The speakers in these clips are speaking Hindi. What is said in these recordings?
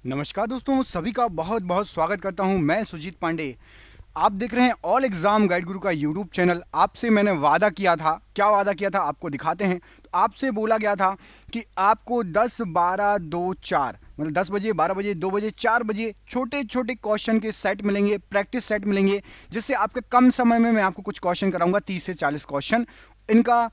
नमस्कार दोस्तों, सभी का बहुत बहुत स्वागत करता हूं। मैं सुजीत पांडे। आप देख रहे हैं ऑल एग्जाम गाइड गुरु का यूट्यूब चैनल। आपसे मैंने वादा किया था, क्या वादा किया था आपको दिखाते हैं। तो आपसे बोला गया था कि आपको 10 12 2 4 मतलब 10 बजे, 12 बजे, 2 बजे, 4 बजे छोटे छोटे क्वेश्चन के सेट मिलेंगे, प्रैक्टिस सेट मिलेंगे, जिससे आपके कम समय में मैं आपको कुछ क्वेश्चन कराऊंगा। 30 से 40 क्वेश्चन इनका,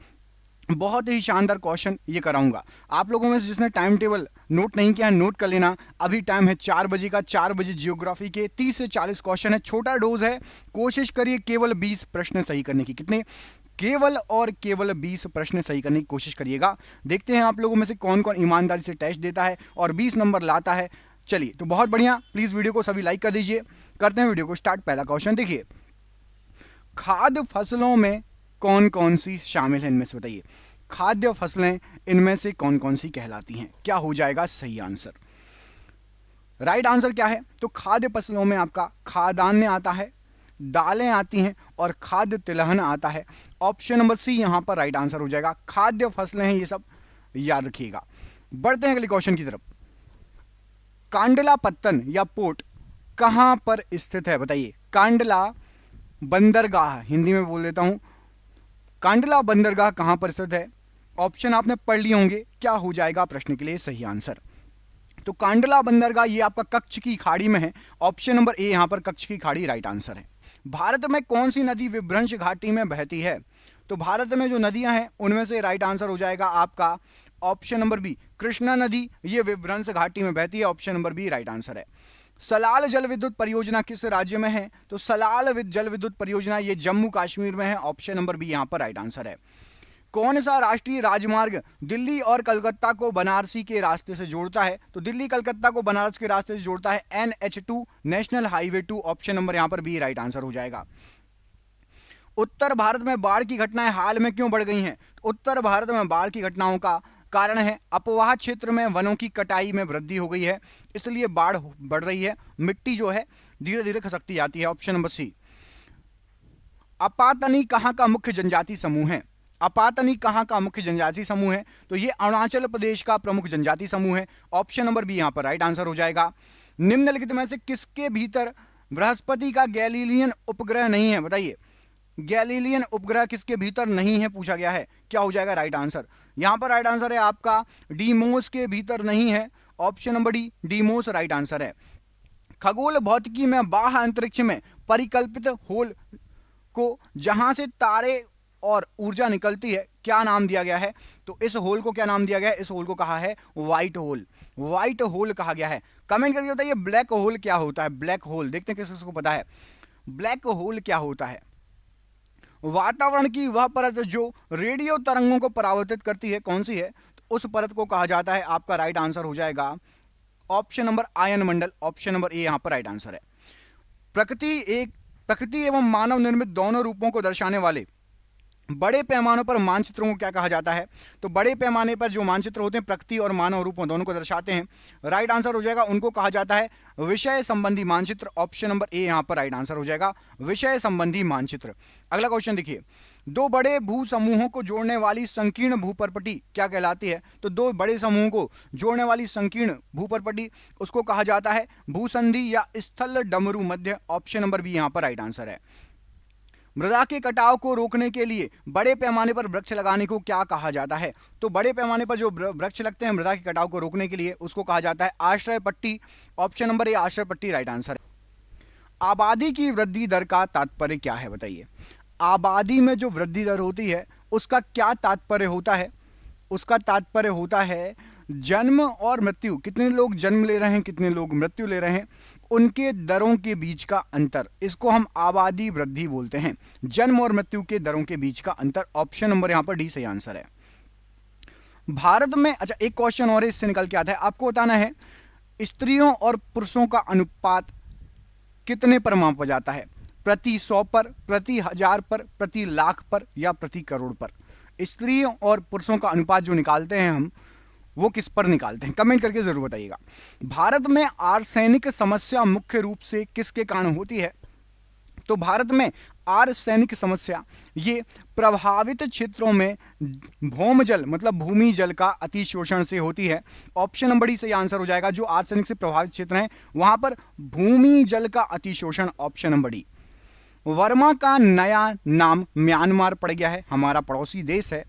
बहुत ही शानदार क्वेश्चन ये कराऊंगा। आप लोगों में से जिसने टाइम टेबल नोट नहीं किया है, नोट कर लेना। अभी टाइम है 4 बजे का। 4 बजे जियोग्राफी के 30 से 40 क्वेश्चन है, छोटा डोज है। कोशिश करिए केवल 20 प्रश्न सही करने की। कितने? केवल और केवल 20 प्रश्न सही करने की कोशिश करिएगा। देखते हैं आप लोगों में से कौन कौन ईमानदारी से टेस्ट देता है और 20 नंबर लाता है। चलिए, तो बहुत बढ़िया। प्लीज वीडियो को सभी लाइक कर दीजिए। करते हैं वीडियो को स्टार्ट। पहला क्वेश्चन देखिए, खाद्य फसलों में कौन कौन सी शामिल है? इनमें से बताइए, खाद्य फसलें इनमें से कौन कौन सी कहलाती हैं? क्या हो जाएगा सही आंसर? राइट आंसर क्या है? तो खाद्य फसलों में आपका खाद्यान्न आता है, दालें आती हैं और खाद्य तिलहन आता है। ऑप्शन नंबर सी यहां पर राइट आंसर हो जाएगा। खाद्य फसलें हैं ये सब, याद रखिएगा। बढ़ते हैं अगले क्वेश्चन की तरफ। कांडला पत्तन या पोर्ट कहां पर स्थित है? बताइए। कांडला बंदरगाह, हिंदी में बोल देता हूं, कांडला बंदरगाह कहां पर स्थित है? ऑप्शन आपने पढ़ लिए होंगे। क्या हो जाएगा प्रश्न के लिए सही आंसर? तो कांडला बंदरगाह ये आपका कच्छ की खाड़ी में है। ऑप्शन नंबर ए यहां पर कच्छ की खाड़ी राइट आंसर है। भारत में कौन सी नदी विभ्रंश घाटी में बहती है? तो भारत में जो नदियां हैं उनमें से राइट आंसर हो जाएगा आपका ऑप्शन नंबर बी, कृष्णा नदी। ये विभ्रंश घाटी में बहती है। Option number B right answer है। सलाल जल विद्युत परियोजना किस राज्य में है? तो सलाल जल विद्युत परियोजना ये जम्मू कश्मीर में है। ऑप्शन नंबर बी यहां पर राइट आंसर है। कौन सा राष्ट्रीय राजमार्ग दिल्ली और कलकत्ता को बनारसी के रास्ते से जोड़ता है? तो दिल्ली कलकत्ता को बनारस के रास्ते से जोड़ता है NH2, national highway 2। Option number यहां पर बी राइट आंसर हो जाएगा। उत्तर भारत में बाढ़ की घटनाएं हाल में क्यों बढ़ गई हैं? तो उत्तर भारत में बाढ़ की घटनाओं का कारण है अपवाह क्षेत्र में वनों की कटाई में वृद्धि हो गई है, इसलिए बाढ़ बढ़ रही है। मिट्टी जो है धीरे धीरे खसकती जाती है। ऑप्शन नंबर सी। अपातनी कहां का मुख्य जनजाति समूह है? अपातनी कहां का मुख्य जनजाति समूह है? तो ये अरुणाचल प्रदेश का प्रमुख जनजाति समूह है। ऑप्शन नंबर बी यहां पर राइट आंसर हो जाएगा। निम्नलिखित में से किसके भीतर बृहस्पति का गैलीलियन उपग्रह नहीं है? बताइए। गैलीलियन उपग्रह किसके भीतर नहीं है पूछा गया है। क्या हो जाएगा राइट आंसर? यहां पर राइट आंसर है आपका डीमोस के भीतर नहीं है। Option number D, Deimos right answer है। खगोल भौतिकी में बाह्य अंतरिक्ष में परिकल्पित होल को जहां से तारे और ऊर्जा निकलती है क्या नाम दिया गया है? तो इस होल को क्या नाम दिया गया है? इस होल को कहा है व्हाइट होल। व्हाइट होल कहा गया है। कमेंट करके बताइए ब्लैक होल क्या होता है। ब्लैक होल देखते हैं किस किसको पता है। ब्लैक होल क्या होता है? वातावरण की वह परत जो रेडियो तरंगों को परावर्तित करती है, कौन सी है? तो उस परत को कहा जाता है। आपका राइट आंसर हो जाएगा option number ion Mandal. Option number A यहां पर राइट आंसर है। प्रकृति एवं मानव निर्मित दोनों रूपों को दर्शाने वाले बड़े पैमानों पर मानचित्रों को क्या कहा जाता है? तो बड़े पैमाने पर जो मानचित्र होते हैं प्रकृति और मानव रूपों दोनों को दर्शाते हैं, राइट आंसर हो जाएगा उनको कहा जाता है विषय संबंधी मानचित्र। ऑप्शन नंबर ए यहां पर राइट आंसर हो जाएगा, विषय संबंधी मानचित्र। अगला क्वेश्चन देखिए, दो बड़े भू समूहों को जोड़ने वाली संकीर्ण भूपरपटी क्या कहलाती है? तो दो बड़े समूहों को जोड़ने वाली संकीर्ण भूपरपटी उसको कहा जाता है भूसंधि या स्थल डमरू मध्य। ऑप्शन नंबर बी यहां पर राइट आंसर है। मृदा के कटाव को रोकने के लिए बड़े पैमाने पर वृक्ष लगाने को क्या कहा जाता है? तो बड़े पैमाने पर जो वृक्ष लगते हैं मृदा के कटाव को रोकने के लिए उसको कहा जाता है आश्रय पट्टी। ऑप्शन नंबर ए आश्रय पट्टी राइट आंसर है। आबादी की वृद्धि दर का तात्पर्य क्या है? बताइए। आबादी में जो वृद्धि दर होती है उसका क्या तात्पर्य होता है? उसका तात्पर्य होता है जन्म और मृत्यु, कितने लोग जन्म ले रहे हैं, कितने लोग मृत्यु ले रहे हैं, उनके दरों के बीच का अंतर, इसको हम आबादी वृद्धि बोलते हैं। जन्म और मृत्यु के दरों के बीच का अंतर। ऑप्शन नंबर यहां पर डी सही आंसर है। भारत में, अच्छा एक क्वेश्चन और इससे निकल के आता है, आपको बताना है स्त्रियों और पुरुषों का अनुपात कितने पर मापा जाता है? प्रति 100 पर, प्रति 1000 पर, प्रति लाख पर या प्रति करोड़ पर? स्त्रियों और पुरुषों का अनुपात जो निकालते हैं हम, वो किस पर निकालते हैं? कमेंट करके जरूर बताइएगा। भारत में आर्सेनिक समस्या मुख्य रूप से किसके कारण होती है? तो भारत में आर्सेनिक समस्या ये प्रभावित क्षेत्रों में भौमजल मतलब भूमि जल का अतिशोषण से होती है। ऑप्शन नंबर डी सही आंसर हो जाएगा। जो आर्सेनिक से प्रभावित क्षेत्र हैं वहां पर भूमि जल का अतिशोषण, ऑप्शन नंबर डी। वर्मा का नया नाम म्यांमार पड़ गया है, हमारा पड़ोसी देश है।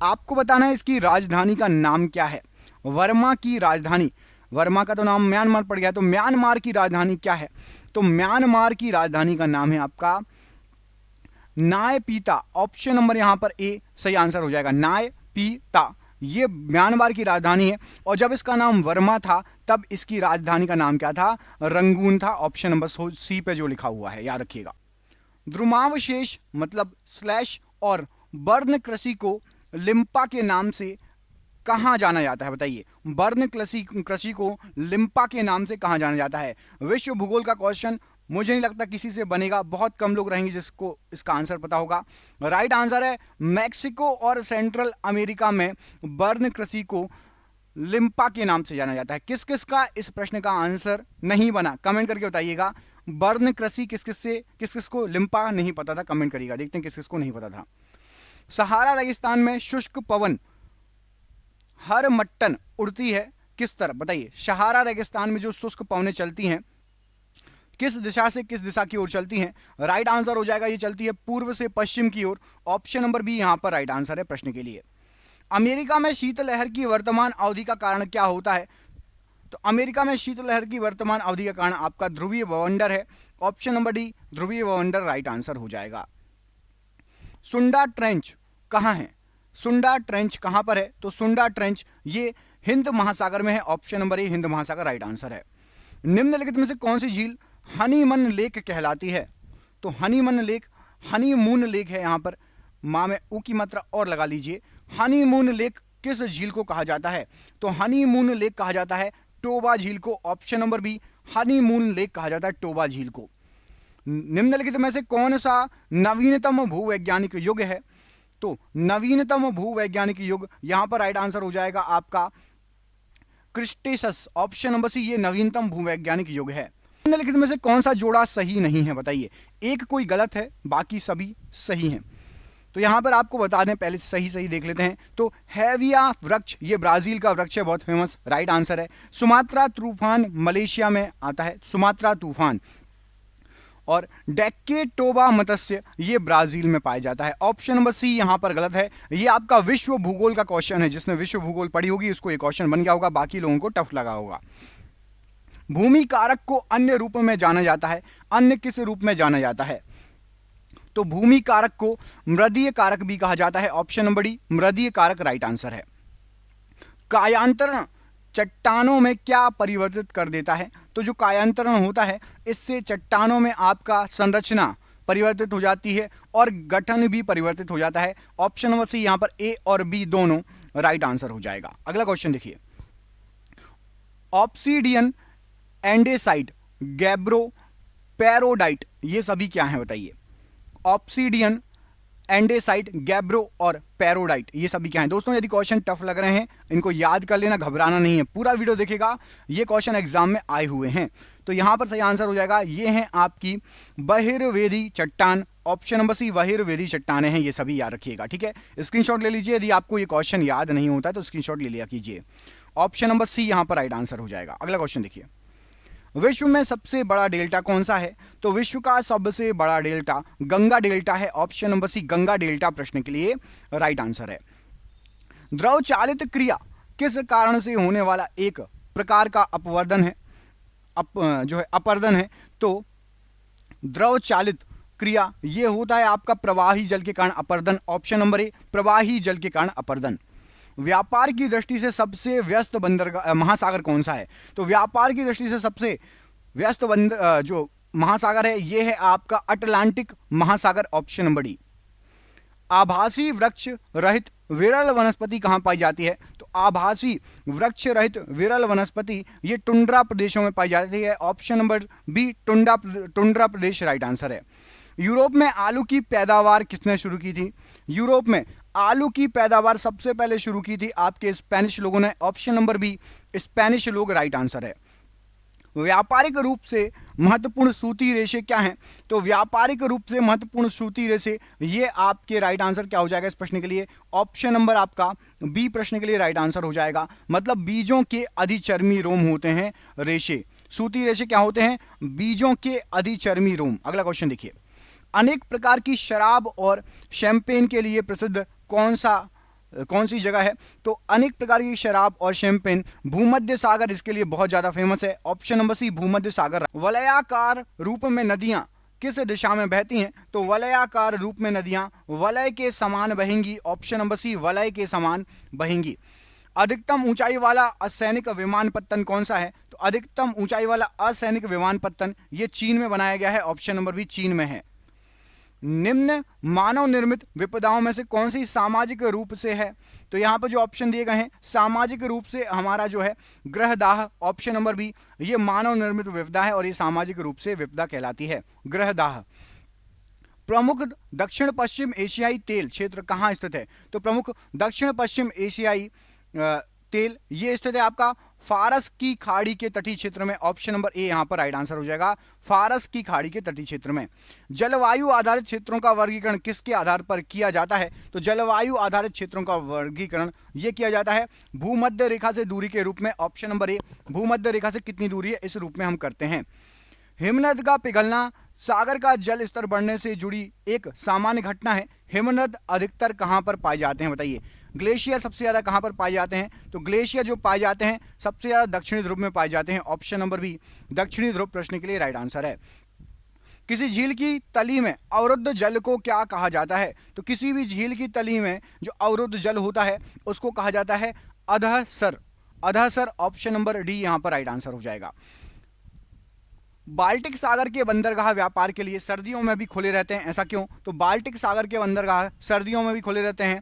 आपको बताना है इसकी राजधानी का नाम क्या है। वर्मा की राजधानी, वर्मा का तो नाम म्यांमार पड़ गया, तो म्यांमार की राजधानी क्या है? तो म्यांमार की राजधानी का नाम है आपका नाय पीता। ऑप्शन नंबर यहां पर ए सही आंसर हो जाएगा, नाय पीता। ये म्यांमार की राजधानी है और जब इसका नाम वर्मा था तब इसकी राजधानी का नाम क्या था? रंगून था। ऑप्शन नंबर सी पे जो लिखा हुआ है याद रखिएगा। ध्रुमावशेष मतलब स्लैश और बर्न कृषि को लिम्पा के नाम से कहां जाना जाता है? बताइए, बर्न कृषि को लिम्पा के नाम से कहां जाना जाता है? विश्व भूगोल का क्वेश्चन मुझे नहीं लगता किसी से बनेगा, बहुत कम लोग रहेंगे जिसको इसका आंसर पता होगा। राइट आंसर है मैक्सिको और सेंट्रल अमेरिका में बर्न कृषि को लिम्पा के नाम से जाना जाता है। किस किस का इस प्रश्न का आंसर नहीं बना कमेंट करके बताइएगा। बर्न कृषि किस किस को लिम्पा नहीं पता था, कमेंट करिएगा, देखते हैं किस किस को नहीं पता था। सहारा रेगिस्तान में शुष्क पवन हर मट्टन उड़ती है किस तरफ? बताइए, सहारा रेगिस्तान में जो शुष्क पवनें चलती हैं किस दिशा से किस दिशा की ओर चलती हैं? राइट आंसर हो जाएगा ये चलती है पूर्व से पश्चिम की ओर। ऑप्शन नंबर बी यहां पर राइट आंसर है प्रश्न के लिए। अमेरिका में शीतलहर की वर्तमान अवधि का कारण क्या होता है? तो अमेरिका में शीतलहर की वर्तमान अवधि का कारण आपका ध्रुवीय बवंडर है। ऑप्शन नंबर डी ध्रुवीय बवंडर राइट आंसर हो जाएगा। सुंडा ट्रेंच कहां है? सुंडा ट्रेंच कहां पर है? तो सुंडा ट्रेंच ये हिंद महासागर में है। ऑप्शन नंबर ए हिंद महासागर राइट आंसर है। निम्नलिखित में से कौन सी झील हनीमन लेक कहलाती है? तो हनीमन लेक, हनीमून लेक है, यहां पर मां में ऊ की मात्रा और लगा लीजिए। हनीमून लेक किस झील को कहा जाता है? तो हनीमून लेक कहा जाता है टोबा झील को। Option number B honeymoon lake कहा जाता है टोबा झील को। निम्नलिखित में से कौन सा नवीनतम भूवैज्ञानिक युग है? तो नवीनतम भूवैज्ञानिक युग यहां पर राइट आंसर हो जाएगा आपका क्रिस्टेसस। ऑप्शन नंबर सी ये नवीनतम भूवैज्ञानिक युग है। निम्नलिखित में से कौन सा जोड़ा सही नहीं है? बताइए, एक कोई गलत है बाकी सभी सही हैं। तो यहां पर आपको बता दें, पहले सही देख लेते हैं। तो हैविया वृक्ष ये ब्राजील का वृक्ष है, बहुत फेमस, राइट आंसर है। सुमात्रा तूफान मलेशिया में आता है, सुमात्रा तूफान। और डेकेटोबा मत्स्य ये ब्राजील में पाया जाता है। ऑप्शन नंबर सी यहां पर गलत है। ये आपका विश्व भूगोल का क्वेश्चन है, जिसने विश्व भूगोल पढ़ी होगी उसको ये क्वेश्चन बन गया होगा, बाकी लोगों को टफ लगा होगा। भूमि कारक को अन्य रूप में जाना जाता है, अन्य किस रूप में जाना जाता है? तो भूमि कारक को मृदीय कारक भी कहा जाता है। ऑप्शन नंबर डी मृदीय कारक राइट आंसर है। कायांतरण चट्टानों में क्या परिवर्तित कर देता है? तो जो कायांतरण होता है इससे चट्टानों में आपका संरचना परिवर्तित हो जाती है और गठन भी परिवर्तित हो जाता है। ऑप्शन नंबर सी यहां पर ए और बी दोनों राइट आंसर हो जाएगा। अगला क्वेश्चन देखिए, ऑब्सीडियन, एंडेसाइट, गैब्रो, पैरोडाइट ये सभी क्या हैं? बताइए, ऑब्सीडियन, एंडेसाइट, गैब्रो और पैरोडाइट ये सभी क्या हैं? दोस्तों यदि क्वेश्चन टफ लग रहे हैं इनको याद कर लेना, घबराना नहीं है, पूरा वीडियो देखेगा, ये क्वेश्चन एग्जाम में आए हुए हैं। तो यहां पर सही आंसर हो जाएगा, ये हैं आपकी बहिर्वेदी चट्टान। ऑप्शन नंबर सी बहिर्वेदी चट्टानें हैं, ये सभी याद रखिएगा, ठीक है। स्क्रीनशॉट ले लीजिए, यदि आपको ये क्वेश्चन याद नहीं होता है तो स्क्रीनशॉट ले लिया कीजिए। ऑप्शन नंबर सी यहां पर राइट आंसर हो जाएगा। अगला क्वेश्चन देखिए, विश्व में सबसे बड़ा डेल्टा कौन सा है? तो विश्व का सबसे बड़ा डेल्टा गंगा डेल्टा है। Option number C Ganga delta प्रश्न के लिए राइट आंसर है। द्रव चालित क्रिया किस कारण से होने वाला एक प्रकार का अपवर्दन है, जो है अपर्दन है? तो द्रव चालित क्रिया ये होता है आपका प्रवाही जल के कारण अपर्दन। ऑप्शन नंबर ए प्रवाही जल के कारण अपर्दन। व्यापार की दृष्टि से सबसे व्यस्त बंदरगाह महासागर कौन सा है? तो व्यापार की दृष्टि से सबसे व्यस्त जो महासागर है ये है आपका अटलांटिक महासागर। Option number D. आभासी वृक्ष रहित विरल वनस्पति कहां पाई जाती है? तो आभासी वृक्ष रहित विरल वनस्पति ये टुंड्रा प्रदेशों में पाई जाती है। ऑप्शन नंबर बी टुंड्रा प्रदेश राइट आंसर है। यूरोप में आलू की पैदावार किसने शुरू की थी? यूरोप में आलू की पैदावार सबसे पहले शुरू की थी आपके स्पेनिश लोगों ने। ऑप्शन नंबर बी स्पेनिश लोग राइट आंसर है। व्यापारिक रूप से महत्वपूर्ण सूती रेशे क्या हैं? तो व्यापारिक रूप से महत्वपूर्ण सूती रेशे, ये आपके राइट आंसर क्या हो जाएगा इस प्रश्न के लिए? ऑप्शन नंबर आपका बी प्रश्न के लिए राइट आंसर हो जाएगा। मतलब बीजों के अधिचर्मी रोम होते हैं रेशे। सूती रेशे क्या होते हैं? बीजों के अधिचर्मी रोम। अगला क्वेश्चन देखिए, अनेक प्रकार की शराब और शैंपेन के लिए प्रसिद्ध कौन सी जगह है? तो अनेक प्रकार की शराब और शैंपेन, भूमध्य सागर इसके लिए बहुत ज्यादा फेमस है। ऑप्शन नंबर सी भूमध्य सागर। वलयाकार रूप में नदियां किस दिशा में बहती हैं? तो वलयाकार रूप में नदियां वलय के समान बहेंगी। ऑप्शन नंबर सी वलय के समान बहेंगी। अधिकतम ऊंचाई वाला असैनिक विमानपत्तन कौन सा है? तो अधिकतम ऊंचाई वाला असैनिक विमानपत्तन ये चीन में बनाया गया है। ऑप्शन नंबर बी चीन में है। निम्न मानव निर्मित विपदाओं में से कौन सी सामाजिक रूप से है? तो यहां पर जो ऑप्शन दिए गए हैं सामाजिक रूप से हमारा जो है ग्रहदाह। ऑप्शन नंबर बी ये मानव निर्मित विपदा है और ये सामाजिक रूप से विपदा कहलाती है, ग्रहदाह। प्रमुख दक्षिण पश्चिम एशियाई तेल क्षेत्र कहाँ स्थित है? तो प्रमुख दक्षिण पश्चिम एशियाई तेल ये स्थित है आपका फारस की खाड़ी के तटीय क्षेत्र में। ऑप्शन नंबर ए यहां पर राइट आंसर हो जाएगा, फारस की खाड़ी के तटीय क्षेत्र में। जलवायु आधारित क्षेत्रों का वर्गीकरण किसके आधार पर किया जाता है? तो जलवायु आधारित क्षेत्रों का वर्गीकरण ये किया जाता है भूमध्य रेखा से दूरी के रूप में। ऑप्शन नंबर ए भूमध्य रेखा से कितनी दूरी है इस रूप में हम करते हैं। हिमनद का पिघलना सागर का जल स्तर बढ़ने से जुड़ी एक सामान्य घटना है। हिमनद अधिकतर कहां पर पाए जाते हैं बताइए? ग्लेशियर सबसे ज्यादा कहां पर पाए जाते हैं? तो ग्लेशियर जो पाए जाते हैं सबसे ज्यादा दक्षिणी ध्रुव में पाए जाते हैं। ऑप्शन नंबर बी दक्षिणी ध्रुव प्रश्न के लिए राइट आंसर है। किसी झील की तली में अवरुद्ध जल को क्या कहा जाता है? तो किसी भी झील की तली में जो अवरुद्ध जल होता है उसको कहा जाता है अधःसर। अधःसर ऑप्शन नंबर डी यहां पर राइट आंसर हो जाएगा। बाल्टिक सागर के बंदरगाह व्यापार के लिए सर्दियों में भी खुले रहते हैं, ऐसा क्यों? तो बाल्टिक सागर के बंदरगाह सर्दियों में भी खुले रहते हैं।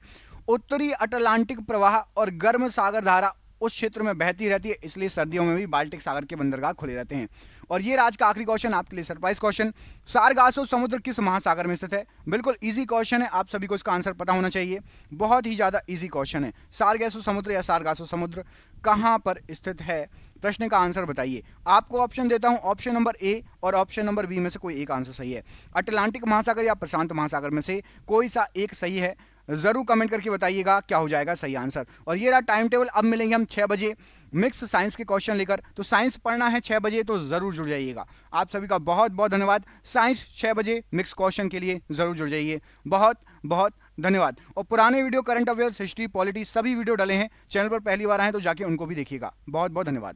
उत्तरी अटलांटिक प्रवाह और गर्म सागर धारा उस क्षेत्र में बहती रहती है, इसलिए सर्दियों में भी बाल्टिक सागर के बंदरगाह खुले रहते हैं। और ये आज का आखिरी क्वेश्चन आपके लिए सरप्राइज क्वेश्चन, सारगासो समुद्र किस महासागर में स्थित है? बिल्कुल इजी क्वेश्चन है, आप सभी को इसका आंसर पता होना चाहिए। बहुत ही ज्यादा इजी क्वेश्चन है। सारगासो समुद्र या सारगासो समुद्र कहां पर स्थित है? प्रश्न का आंसर बताइए। आपको ऑप्शन देता हूं, ऑप्शन नंबर ए और ऑप्शन नंबर बी में से कोई एक आंसर सही है। अटलांटिक महासागर या प्रशांत महासागर में से कोई सा एक सही है, जरूर कमेंट करके बताइएगा क्या हो जाएगा सही आंसर। और ये रहा टाइम टेबल। अब मिलेंगे हम 6 बजे मिक्स साइंस के क्वेश्चन लेकर। तो साइंस पढ़ना है 6 बजे तो जरूर जुड़ जाइएगा। आप सभी का बहुत बहुत धन्यवाद। साइंस 6 बजे मिक्स क्वेश्चन के लिए जरूर जुड़ जाइए। बहुत बहुत धन्यवाद। और पुराने video current affairs, history, polity सभी वीडियो डले हैं। चैनल पर पहली बार आए तो जाके उनको भी देखिएगा। बहुत बहुत धन्यवाद।